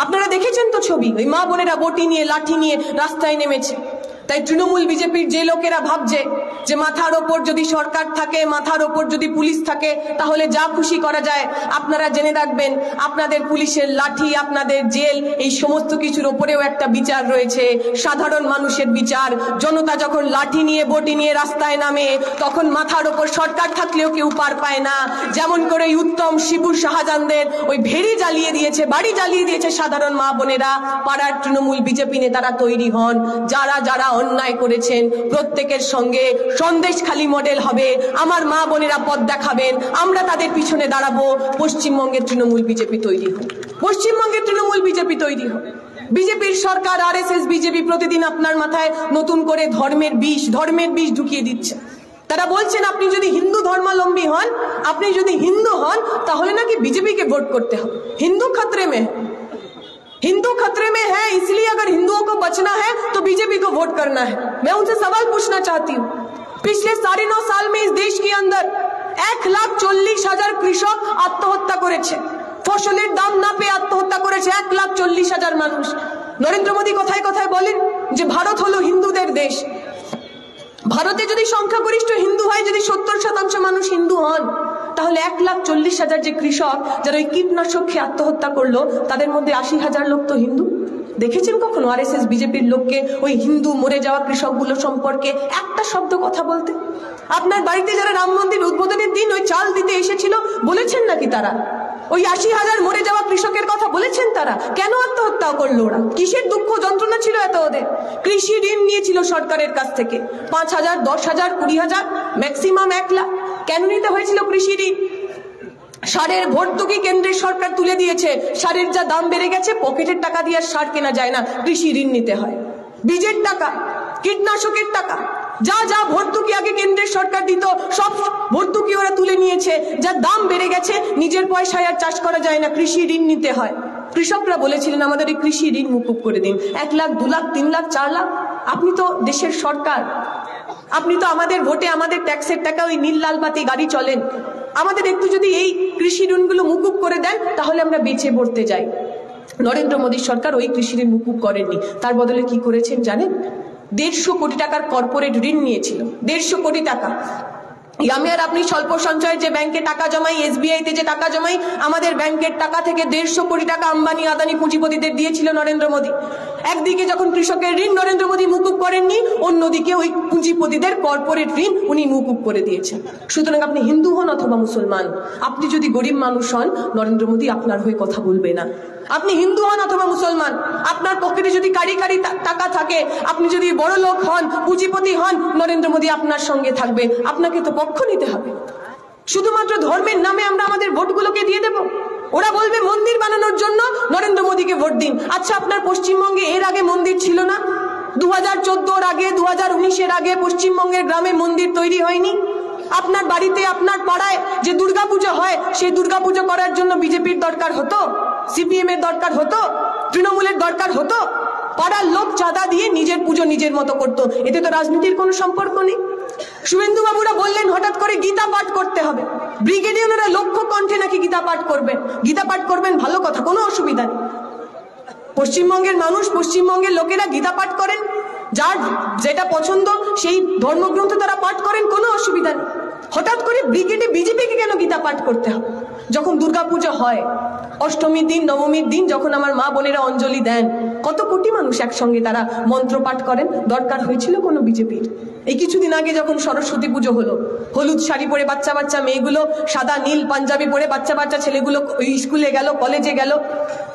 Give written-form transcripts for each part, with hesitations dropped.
আপনারা দেখেছেন তো ছবি, ওই মা বোনেরা বটি নিয়ে লাঠি নিয়ে রাস্তায় নেমেছে। তাই তৃণমূল বিজেপির যে লোকেরা ভাবছে যে মাথার ওপর যদি সরকার থাকে, মাথার ওপর যদি পুলিশ থাকে, তাহলে যা খুশি করা যায়, আপনারা জেনে রাখবেন আপনাদের পুলিশের লাঠি, আপনাদের জেল, এই সমস্ত কিছুর ওপরেও একটা বিচার রয়েছে, সাধারণ মানুষের বিচার। জনতা যখন লাঠি নিয়ে বটি নিয়ে রাস্তায় নামে, তখন মাথার ওপর সরকার থাকলেও কেউ পার পায় না। যেমন করে উত্তম, শিবু, শাহজাহানদের ওই ভেড়ি জ্বালিয়ে দিয়েছে, বাড়ি জ্বালিয়ে দিয়েছে সাধারণ মা বোনেরা, পাড়ার তৃণমূল বিজেপি নেতারা তৈরি হন। যারা যারা অন্যায় করেছেন প্রত্যেকের সঙ্গে সন্দেশখালী মডেল হবে, আমার মা বোনেরা পথ দেখাবেন, আমরা তাদের পিছনে দাঁড়াবো। পশ্চিমবঙ্গের তৃণমূল বিজেপি তৈরি হবে, পশ্চিমবঙ্গের তৃণমূল বিজেপি তৈরি হবে। বিজেপির সরকার, আরএসএস, বিজেপি প্রতিদিন আপনার মাথায় নতুন করে ধর্মের বিষ ঢুকিয়ে দিচ্ছে। তারা বলছেন আপনি যদি হিন্দু ধর্মাবলম্বী হন, আপনি যদি হিন্দু হন, তাহলে নাকি বিজেপিকে ভোট করতে হবে। हिंदू खतरे में है, इसलिए अगर हिंदुओं को बचना है तो बीजेपी को वोट करना है। मैं उनसे सवाल पूछना चाहती हूँ, पिछले 9.5 साल में इस देश के अंदर 1,40,000 কৃষক আত্মহত্যা করেছে, ফসলের দাম না পেয়ে আত্মহত্যা করেছে 1,40,000 মানুষ। নরেন্দ্র মোদী কথায় কথায় বলেন যে ভারত হলো হিন্দুদের দেশ। ভারতে যদি সংখ্যাগরিষ্ঠ হিন্দু হয়, যদি 70% মানুষ হিন্দু হন, তাহলে 1,40,000 যে কৃষক যারা ওই কীটনাশক খেয়ে আত্মহত্যা করলো, তাদের মধ্যে 80,000 লোক তো হিন্দু। দেখেছেন কখনো আরএসএস বিজেপির লোককে ওই হিন্দু মরে যাওয়া কৃষকগুলো সম্পর্কে একটা শব্দ কথা বলতে? আপনার বাড়িতে যারা রাম মন্দির উদ্বোধনের দিন ওই চাল দিতে এসেছিল, বলেছেন নাকি তারা ওই 80,000 মরে যাওয়া কৃষকের কথা বলেছেন? তারা কেন আত্মহত্যা করলো? ওরা কিসের দুঃখ যন্ত্রণা ছিল এত ওদের? কৃষি ঋণ নিয়েছিল সরকারের কাছ থেকে 5,000, 10,000, 20,000, ম্যাক্সিমাম 1 লাখ। কেন নিতে হয়েছিল কৃষি ঋণ? সারের ভর্তুকি কেন্দ্রের সরকার তুলে দিয়েছে, সারের যা দাম বেড়ে গেছে, পকেটের টাকা দিয়ে সার কেনা যায় না, কৃষি ঋণ নিতে হয়। বীজের টাকা, কীটনাশকের টাকা, যা যা ভর্তুকি আগে কেন্দ্রের সরকার দিত, সব ভর্তুকি ওরা তুলে নিয়েছে। যা দাম বেড়ে গেছে, নিজের পয়সায় আর চাষ করা যায় না, কৃষি ঋণ নিতে হয়। কৃষকরা বলেছিলেন আমাদের এই কৃষি ঋণ মুকুব করে দিন। 1 লাখ, 2 লাখ, 3 লাখ, 4 লাখ। আপনি তো দেশের সরকার, আপনি তো আমাদের ভোটে, আমাদের ট্যাক্সের টাকা ওই নীল লাল বাতি গাড়ি চলেন। আমাদের একটু যদি এই কৃষি ঋণগুলো মুকুব করে দেন, তাহলে আমরা বেঁচে পড়তে যাই। নরেন্দ্র মোদী সরকার ওই কৃষি ঋণ মুকুব করেননি, তার বদলে কি করেছেন জানেন? 150 কোটি টাকার কর্পোরেট ঋণ নিয়েছিল, 150 কোটি টাকা। আমি আর আপনি স্বল্প সঞ্চয়ের যে ব্যাংকে টাকা জমাই, এসবিআইতে যে টাকা জমাই, আমাদের ব্যাংকের টাকা থেকে 150 কোটি টাকা আম্বানি আদানি পুঁজিপতিদের দিয়েছিল নরেন্দ্র মোদী। একদিকে যখন কৃষকের ঋণ নরেন্দ্র মোদী মুকুব করেননি, অন্যদিকে ওই পুঁজিপতিদের কর্পোরেট ঋণ উনি মুকুব করে দিয়েছেন। সুতরাং আপনি হিন্দু হন অথবা মুসলমান, আপনি যদি গরিব মানুষ হন, নরেন্দ্র মোদী আপনার হয়ে কথা বলবে না। আপনি হিন্দু হন অথবা মুসলমান, আপনার পকেটে যদি কারি কারি টাকা থাকে, আপনি যদি বড় লোক হন, পুঁজিপতি হন, নরেন্দ্র মোদী আপনার সঙ্গে থাকবে। আপনাকে তো পক্ষ নিতে হবে। শুধুমাত্র ধর্মের নামে আমরা আমাদের ভোটগুলোকে দিয়ে দেব? ওরা বলবে মন্দির বানানোর জন্য নরেন্দ্র মোদীকে ভোট দিন। আচ্ছা, আপনার পশ্চিমবঙ্গে এর আগে মন্দির ছিল না? 2014 আগে, 2019 আগে পশ্চিমবঙ্গের গ্রামে মন্দির তৈরি হয়নি? আপনার বাড়িতে, আপনার পাড়ায় যে দুর্গাপুজো হয়, সেই দুর্গাপুজো করার জন্য বিজেপির দরকার হতো, সিপিএম এর দরকার হতো, তৃণমূলের দরকার হতো? পাড়ার লোক চাঁদা দিয়ে নিজের পুজো নিজের মতো করতো। এতে তো রাজনীতির কোনো সম্পর্ক নেই। শুভেন্দু বাবুরা বললেন হঠাৎ করে গীতা পাঠ করতে হবে, ব্রিগেডিয়াররা লক্ষ্য কণ্ঠে নাকি গীতা পাঠ করবেন। গীতা পাঠ করবেন, ভালো কথা, কোনো অসুবিধা নেই। পশ্চিমবঙ্গের মানুষ, পশ্চিমবঙ্গের লোকেরা গীতা পাঠ করেন, যার যেটা পছন্দ সেই ধর্মগ্রন্থ তারা পাঠ করেন, কোনো অসুবিধা নেই। হঠাৎ করে ব্রিগেডে বিজেপিকে কেন গীতা পাঠ করতে হবে? যখন দুর্গাপূজা হয়, অষ্টমীর দিন, নবমীর দিন যখন আমার মা বোনেরা অঞ্জলি দেন, কত কোটি মানুষ একসঙ্গে তারা মন্ত্র পাঠ করেন, দরকার হয়েছিল কোনো বিজেপির? এই কিছুদিন আগে যখন সরস্বতী পুজো হলো, হলুদ শাড়ি পরে বাচ্চা বাচ্চা মেয়েগুলো, সাদা নীল পাঞ্জাবি পরে বাচ্চা বাচ্চা ছেলেগুলো স্কুলে গেল, কলেজে গেল,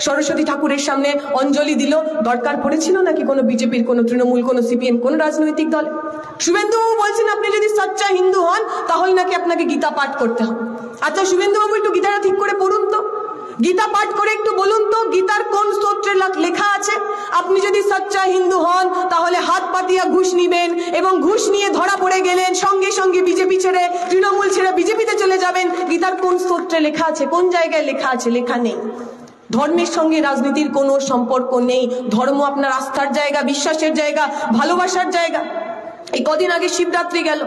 সরস্বতী ঠাকুরের সামনে অঞ্জলি দিল, দরকার পড়েছিল নাকি কোনো বিজেপির, কোনো তৃণমূল, কোনো সিপিএম, কোনো রাজনৈতিক দল? শুভেন্দু বাবু বলছেন আপনি যদি সচ্চা হিন্দু হন, তাহলে নাকি আপনাকে গীতা পাঠ করতে হবে। আচ্ছা শুভেন্দু বাবু, একটু গীতাটা ঠিক করে পড়ুন তো, গীতা পাঠ করে একটু বলুন তো গীতার কোন স্তোত্রে লেখা আছে আপনি যদি সচ্চা হিন্দু হন তাহলে হাত পাতিয়া ঘুষ নিবেন, এবং ঘুষ নিয়ে ধরা পড়ে গেলেন সঙ্গে সঙ্গে বিজেপি ছেড়ে, তৃণমূল ছেড়ে বিজেপিতে চলে যাবেন। গীতার কোন স্তোত্রে লেখা আছে? কোন জায়গায় লেখা আছে? লেখা নেই। ধর্মের সঙ্গে রাজনীতির কোনো সম্পর্ক নেই। ধর্ম আপনার আস্থার জায়গা, বিশ্বাসের জায়গা, ভালোবাসার জায়গা। এই কদিন আগে শিবরাত্রি গেল,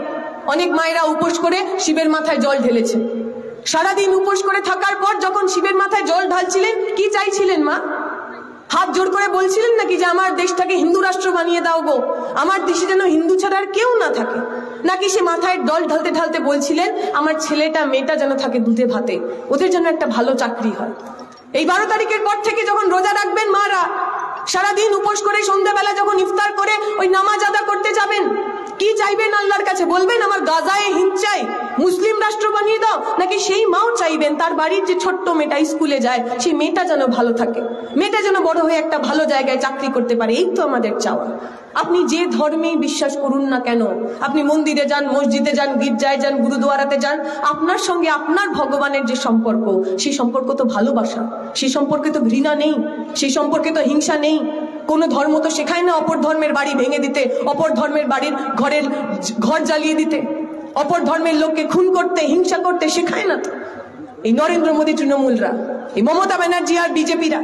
অনেক মায়েরা উপোস করে শিবের মাথায় জল ঢেলেছে। সারাদিন উপোস করে থাকার পর যখন শিবের মাথায় জল ঢালছিলেন, কি চাইছিলেন মা? হাত জোর করে বলছিলেন নাকি যে আমার দেশটাকে হিন্দু রাষ্ট্র বানিয়ে দাও গো, আমার দেশে যেন হিন্দু ছাড়া আর কেউ না থাকে? নাকি সে মাথায় ডল ঢালতে ঢালতে বলছিলেন আমার ছেলেটা মেয়েটা যেন থাকে দুধে ভাতে, ওদের জন্য একটা ভালো চাকরি হয়? এই 12 তারিখের পর থেকে যখন রোজা রাখবেন মারা, সারাদিন উপোস করে সন্ধ্যাবেলা যখন ইফতার করে ওই নামাজ আদা করতে যাবেন, কি চাইবেন আল্লাহর কাছে? বলবেন আমার গাজায় হিন্দ চাই, মুসলিম রাষ্ট্র বানিয়ে দাও? নাকি সেই মাও চাইবেন তার বাড়ির যে ছোট্ট মেয়েটা স্কুলে যায় সেই মেয়েটা যেন ভালো থাকে, মেয়েটা যেন বড় হয়ে একটা ভালো জায়গায় চাকরি করতে পারে? এই তো আমাদের চাওয়া। আপনি যে ধর্মেই বিশ্বাস করুন না কেন, আপনি মন্দিরে যান, মসজিদে যান, গির্জায় যান, গুরুদুয়ারাতে যান, আপনার সঙ্গে আপনার ভগবানের যে সম্পর্ক, সেই সম্পর্ক তো ভালোবাসা, সেই সম্পর্কে তো ঘৃণা নেই, সেই সম্পর্কে তো হিংসা নেই। কোন ধর্ম তো শেখায় না অপর ধর্মের বাড়ি ভেঙে দিতে, অপর ধর্মের বাড়ির ঘর জ্বালিয়ে দিতে, অপর ধর্মের লোককে খুন করতে, হিংসা করতে শেখায় না তো। এই নরেন্দ্র মোদী তৃণমূলরা, এই মমতা ব্যানার্জি আর বিজেপিরা,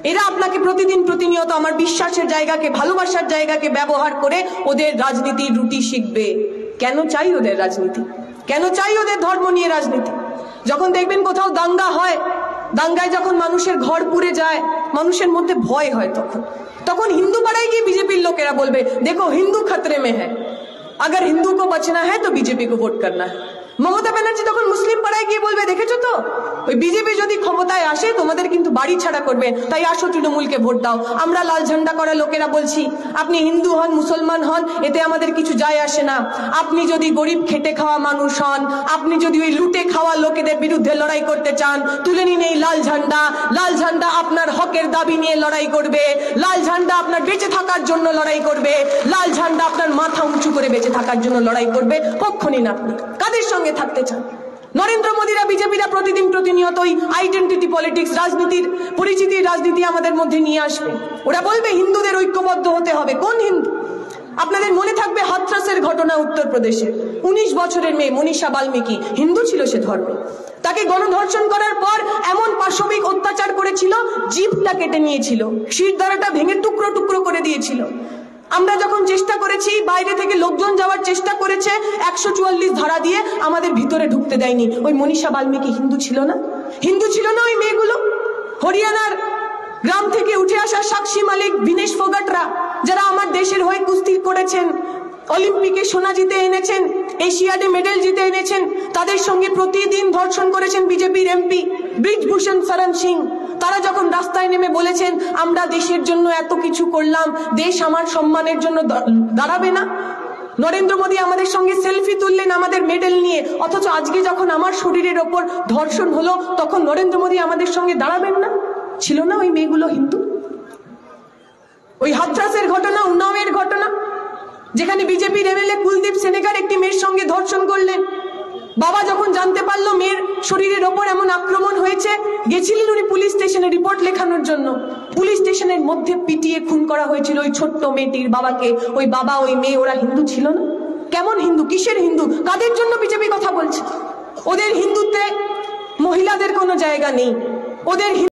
এরা আপনাকে প্রতিদিন প্রতিনিয়ত আমার বিশ্বাসের জায়গাকে, ভালোবাসার জায়গাকে ব্যবহার করে ওদের রাজনীতির রুটি শিখবে। কেন চাই ওদের রাজনীতি? কেন চাই ওদের ধর্ম নিয়ে রাজনীতি? যখন দেখবেন কোথাও দাঙ্গা হয়, দাঙ্গায় যখন মানুষের ঘর পুড়ে যায়, মানুষের মধ্যে ভয় হয়, তখন হিন্দু পাড়ায় গিয়ে বিজেপির লোকেরা বলবে দেখো হিন্দু খতরে মে হ্যায়, अगर हिंदू को बचना है तो बीजेपी को वोट करना है। মমতা ব্যানার্জি তখন মুসলিম পাড়ায় গিয়ে বলবে দেখেছো তো, ওই বিজেপি যদি ক্ষমতায় আসে তোমাদের কিন্তু বাড়ি ছাড়া করবে, তাই আসো তৃণমূলকে ভোট দাও। আমরা লাল ঝান্ডা করা লোকেরা বলছি আপনি হিন্দু হন, মুসলমান হন, এতে আমাদের কিছু যায় আসে না। আপনি যদি গরিব খেটে খাওয়া মানুষ হন, আপনি যদি ওই লুটে খাওয়া লোকেদের বিরুদ্ধে লড়াই করতে চান, তুলে নিন এই লাল ঝান্ডা। লাল ঝান্ডা আপনার হকের দাবি নিয়ে লড়াই করবে, লাল ঝান্ডা আপনার বেঁচে থাকার জন্য লড়াই করবে, লাল ঝান্ডা আপনার মাথা উঁচু করে বেঁচে থাকার জন্য লড়াই করবে। পক্ষ নিন আপনি, কাদের সঙ্গে থাকতে চান? নরেন্দ্র মোদীরা, বিজেপিরা প্রতিদিন প্রতিনিয়ত ওই আইডেন্টিটি পলিটিক্স, রাজনীতির পরিচিতির রাজনীতি আমাদের মধ্যে নিয়ে আসবে। ওরা বলবে হিন্দুদের ঐক্যবদ্ধ হতে হবে। কোন হিন্দু? আপনাদের মনে থাকবে হাথরাসের ঘটনা উত্তরপ্রদেশে, 19 বছরের মেয়ে মনীষা বাল্মীকি, হিন্দু ছিল সে ধর্মে, তাকে গণধর্ষণ করার পর এমন পাশবিক অত্যাচার করেছিল, জিভটা কেটে নিয়েছিল, শিরদাঁড়াটা ভেঙে টুকরো টুকরো করে দিয়েছিল। আমরা যখন চেষ্টা করেছি, বাইরে থেকে লোকজন যাওয়ার চেষ্টা করেছে, 144 ধারা দিয়ে আমাদের ভিতরে ঢুকতে দেয়নি। ওই মনীষা বাল্মীকি হিন্দু ছিল না? হিন্দু ছিল না ওই মেয়েগুলো? হরিয়ানার গ্রাম থেকে উঠে আসা সাক্ষী মালিক, বিনেশ ফোগাটরা, যারা আমার দেশের হয়ে কুস্তি করেছেন, অলিম্পিকে সোনা জিতে এনেছেন, এশিয়াডে মেডেল জিতে এনেছেন, তাদের সঙ্গে প্রতিদিন ধর্ষণ করেছেন বিজেপির এমপি ব্রিজভূষণ শরণ সিং। তারা যখন রাস্তায় নেমে বলেছেন আমরা দেশের জন্য এত কিছু করলাম, দেশ আমার সম্মানের জন্য দাঁড়াবে না? নরেন্দ্র মোদী আমাদের সঙ্গে সেলফি তুললেন আমাদের মেডেল নিয়ে, অথচ আজকে যখন আমার শরীরের ওপর ধর্ষণ হলো তখন নরেন্দ্র মোদী আমাদের সঙ্গে দাঁড়াবেন না? ছিল না ওই মেয়েগুলো হিন্দু? ওই হাথরাসের ঘটনা, উন্নাওয়ের ঘটনা, যেখানে বিজেপির এমএলএ কুলদীপ সেনেগার একটি মেয়ের সঙ্গে ধর্ষণ করলেন, বাবা যখন জানতে পারলো মেয়ের শরীরের ওপর এমন আক্রমণ হয়েছে, গেছিলেন উনি পুলিশ স্টেশনে রিপোর্ট লেখানোর জন্য। পুলিশ স্টেশনের মধ্যে পিটিয়ে খুন করা হয়েছিল ওই ছোট্ট মেয়েটির বাবাকে। ওই বাবা, ওই মেয়ে, ওরা হিন্দু ছিল না? কেমন হিন্দু? কিসের হিন্দু? কাদের জন্য বিজেপি কথা বলছে? ওদের হিন্দুত্বে মহিলাদের কোনো জায়গা নেই, ওদের